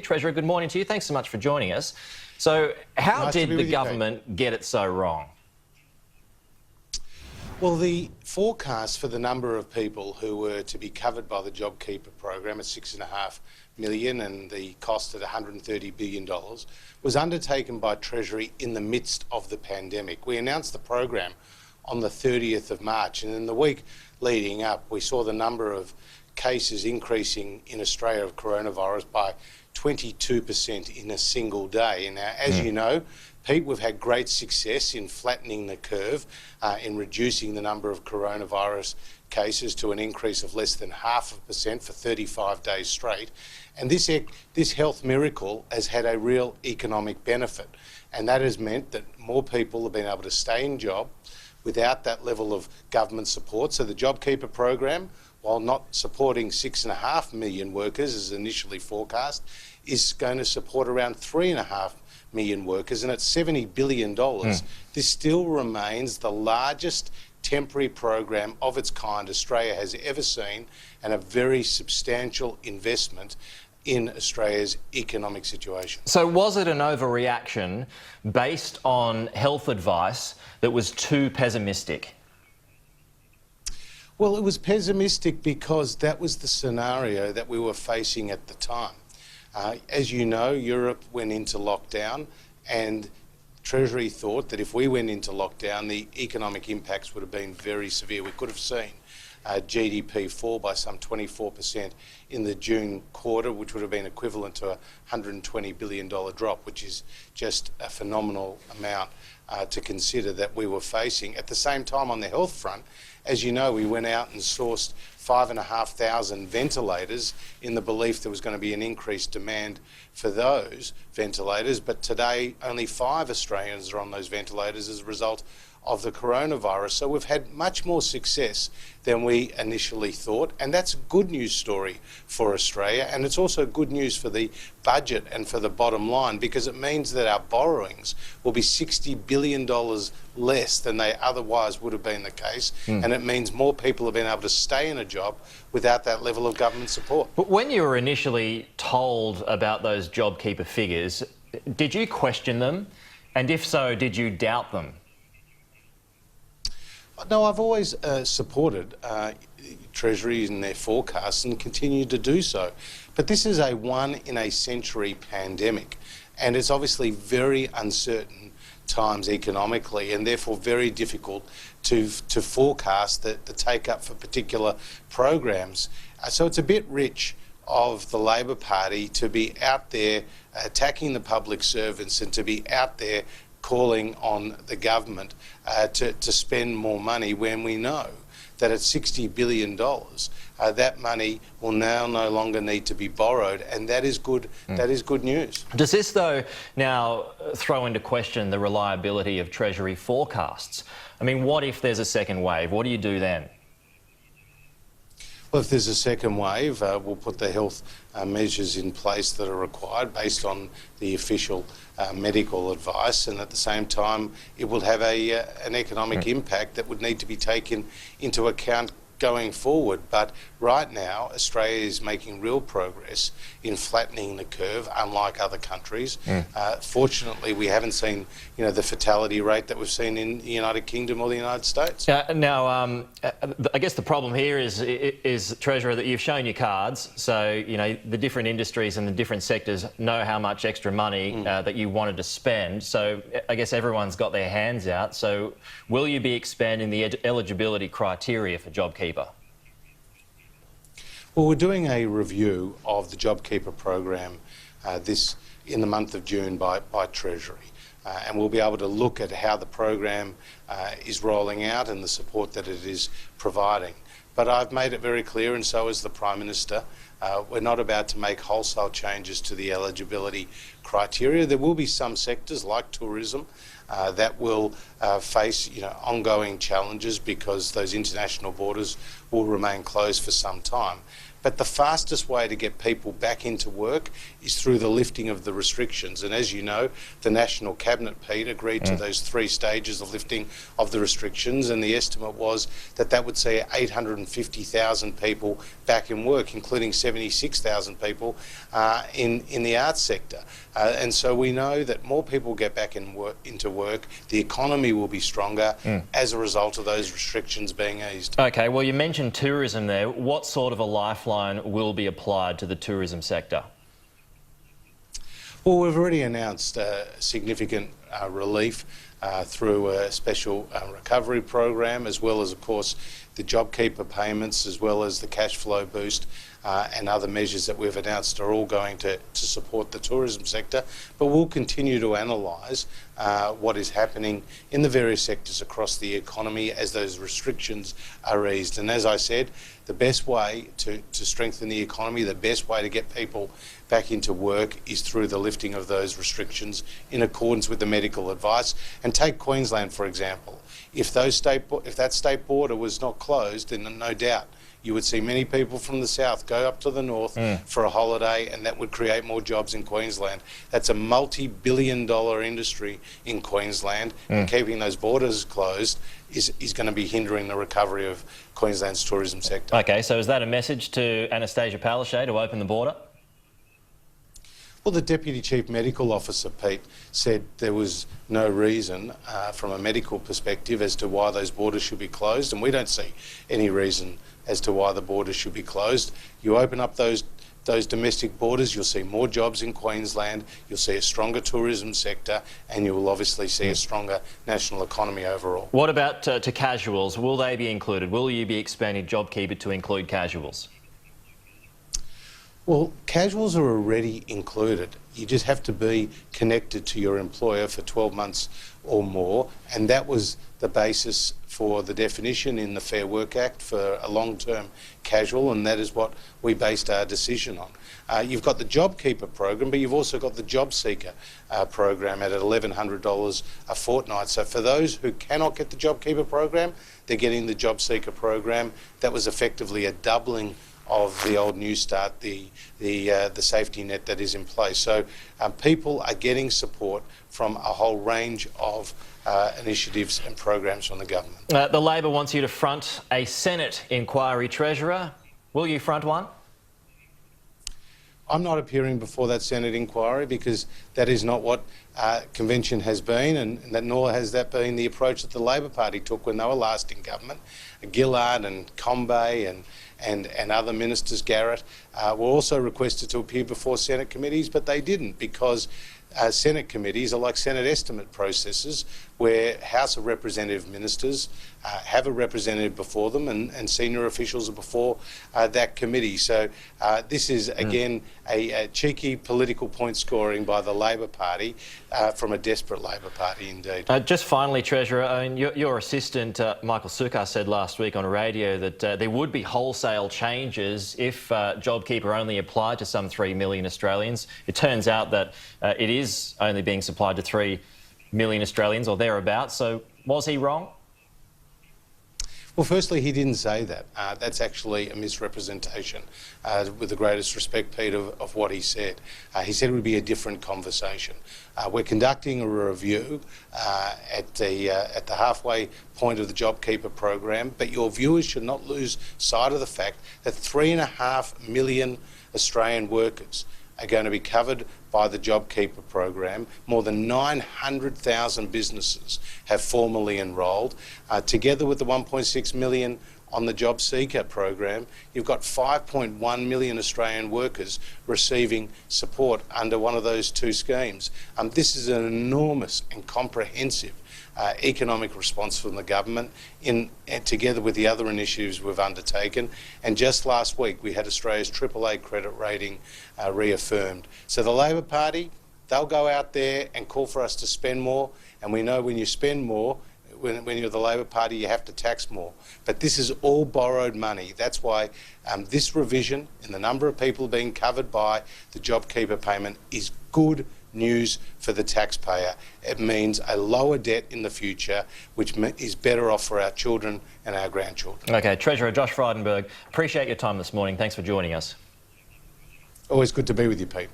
Treasurer, good morning to you. Thanks so much for joining us. So how did the government get it so wrong? Well, the forecast for the number of people who were to be covered by the JobKeeper program at 6.5 million and the cost at $130 billion was undertaken by Treasury in the midst of the pandemic. We announced the program on the 30th of March, and in the week leading up, we saw the number of cases increasing in Australia of coronavirus by 22% in a single day. Now, as you know, Pete, we've had great success in flattening the curve, in reducing the number of coronavirus cases to an increase of less than 0.5% for 35 days straight. And this health miracle has had a real economic benefit. And that has meant that more people have been able to stay in job without that level of government support. So the JobKeeper program, while not supporting 6.5 million workers as initially forecast, is going to support around 3.5 million workers, and at $70 billion, this still remains the largest temporary program of its kind Australia has ever seen, and a very substantial investment in Australia's economic situation. So was it an overreaction based on health advice that was too pessimistic? Well, it was pessimistic because that was the scenario that we were facing at the time. As you know, Europe went into lockdown, and Treasury thought that if we went into lockdown, the economic impacts would have been very severe. We could have seen GDP fall by some 24% in the June quarter, which would have been equivalent to a $120 billion drop, which is just a phenomenal amount to consider that we were facing. At the same time, on the health front, as you know, we went out and sourced 5,500 ventilators in the belief there was going to be an increased demand for those ventilators, but today only 5 Australians are on those ventilators as a result of the coronavirus. So we've had much more success than we initially thought, and that's a good news story for Australia, and it's also good news for the budget and for the bottom line, because it means that our borrowings will be $60 billion less than they otherwise would have been the case, and it means more people have been able to stay in a job without that level of government support. But when you were initially told about those JobKeeper figures, did you question them? And if so, did you doubt them? No, I've always supported Treasury in their forecasts and continue to do so. But this is a one-in-a-century pandemic, and it's obviously very uncertain times economically, and therefore very difficult to forecast the take-up for particular programs. So it's a bit rich of the Labor Party to be out there attacking the public servants and to be out there calling on the government to spend more money, when we know that at $60 billion, that money will now no longer need to be borrowed, and that is good. That is good news. Does this, though, now throw into question the reliability of Treasury forecasts? I mean, what if there's a second wave? What do you do then? Well, if there's a second wave, we'll put the health measures in place that are required based on the official medical advice, and at the same time it will have an economic impact that would need to be taken into account going forward. But right now, Australia is making real progress in flattening the curve, unlike other countries. Fortunately, we haven't seen, the fatality rate that we've seen in the United Kingdom or the United States. Now, I guess the problem here is, Treasurer, that you've shown your cards. So, the different industries and the different sectors know how much extra money that you wanted to spend. So, I guess everyone's got their hands out. So, will you be expanding the eligibility criteria for JobKeeper? Well, we're doing a review of the JobKeeper program in the month of June by Treasury, and we'll be able to look at how the program is rolling out and the support that it is providing. But I've made it very clear, and so has the Prime Minister, we're not about to make wholesale changes to the eligibility criteria. There will be some sectors like tourism that will face ongoing challenges because those international borders will remain closed for some time. But the fastest way to get people back into work is through the lifting of the restrictions. And as you know, the National Cabinet, Pete, agreed to those 3 stages of lifting of the restrictions, and the estimate was that that would see 850,000 people back in work, including 76,000 people in the arts sector. And so we know that more people get back into work, the economy will be stronger as a result of those restrictions being eased. Okay, well, you mentioned tourism there. What sort of a lifeline will be applied to the tourism sector? Well, we've already announced significant relief through a special recovery program, as well as, of course, the JobKeeper payments, as well as the cash flow boost and other measures that we've announced are all going to support the tourism sector. But we'll continue to analyse what is happening in the various sectors across the economy as those restrictions are eased. And as I said, the best way to strengthen the economy, the best way to get people back into work is through the lifting of those restrictions in accordance with the medical advice. And take Queensland, for example. If that state border was not closed, then no doubt you would see many people from the south go up to the north for a holiday, and that would create more jobs in Queensland. That's a multi-billion-dollar industry in Queensland, and keeping those borders closed is going to be hindering the recovery of Queensland's tourism sector. Okay, so is that a message to Anastasia Palaszczuk to open the border? Well, the Deputy Chief Medical Officer, Pete, said there was no reason from a medical perspective as to why those borders should be closed, and we don't see any reason as to why the borders should be closed. You open up those domestic borders, you'll see more jobs in Queensland, you'll see a stronger tourism sector, and you will obviously see a stronger national economy overall. What about to casuals? Will they be included? Will you be expanding JobKeeper to include casuals? Well, casuals are already included. You just have to be connected to your employer for 12 months or more, and that was the basis for the definition in the Fair Work Act for a long-term casual, and that is what we based our decision on. You've got the JobKeeper program, but you've also got the Job Seeker program at $1,100 a fortnight. So for those who cannot get the JobKeeper program, they're getting the Job Seeker program. That was effectively a doubling of the old New Start, the safety net that is in place. So people are getting support from a whole range of initiatives and programs from the government. The Labor wants you to front a Senate inquiry, Treasurer. Will you front one? I'm not appearing before that Senate inquiry because that is not what convention has been, and that nor has that been the approach that the Labor Party took when they were last in government. Gillard and Combay and other ministers, Garrett, were also requested to appear before Senate committees, but they didn't because Senate committees are like Senate estimate processes where House of Representative ministers have a representative before them and senior officials are before that committee. So this is, again, a cheeky political point scoring by the Labor Party from a desperate Labor Party indeed. Just finally, Treasurer, I mean, your assistant, Michael Sukkar, said last week on radio that there would be wholesale changes if JobKeeper only applied to some 3 million Australians. It turns out that it is only being supplied to 3 million Australians or thereabouts. So was he wrong? Well, firstly, he didn't say that. That's actually a misrepresentation, with the greatest respect, Pete, of what he said. He said it would be a different conversation. We're conducting a review at the halfway point of the JobKeeper program, but your viewers should not lose sight of the fact that 3.5 million Australian workers are going to be covered by the JobKeeper program. More than 900,000 businesses have formally enrolled. Together with the 1.6 million on the Job Seeker program, you've got 5.1 million Australian workers receiving support under one of those two schemes. This is an enormous and comprehensive economic response from the government together with the other initiatives we've undertaken. And just last week we had Australia's AAA credit rating reaffirmed. So the Labor Party, they'll go out there and call for us to spend more, and we know when you spend more, when you're the Labor Party, you have to tax more. But this is all borrowed money. That's why this revision in the number of people being covered by the JobKeeper payment is good news for the taxpayer. It means a lower debt in the future, which is better off for our children and our grandchildren. Okay, Treasurer Josh Frydenberg, appreciate your time this morning. Thanks for joining us. Always good to be with you, Pete.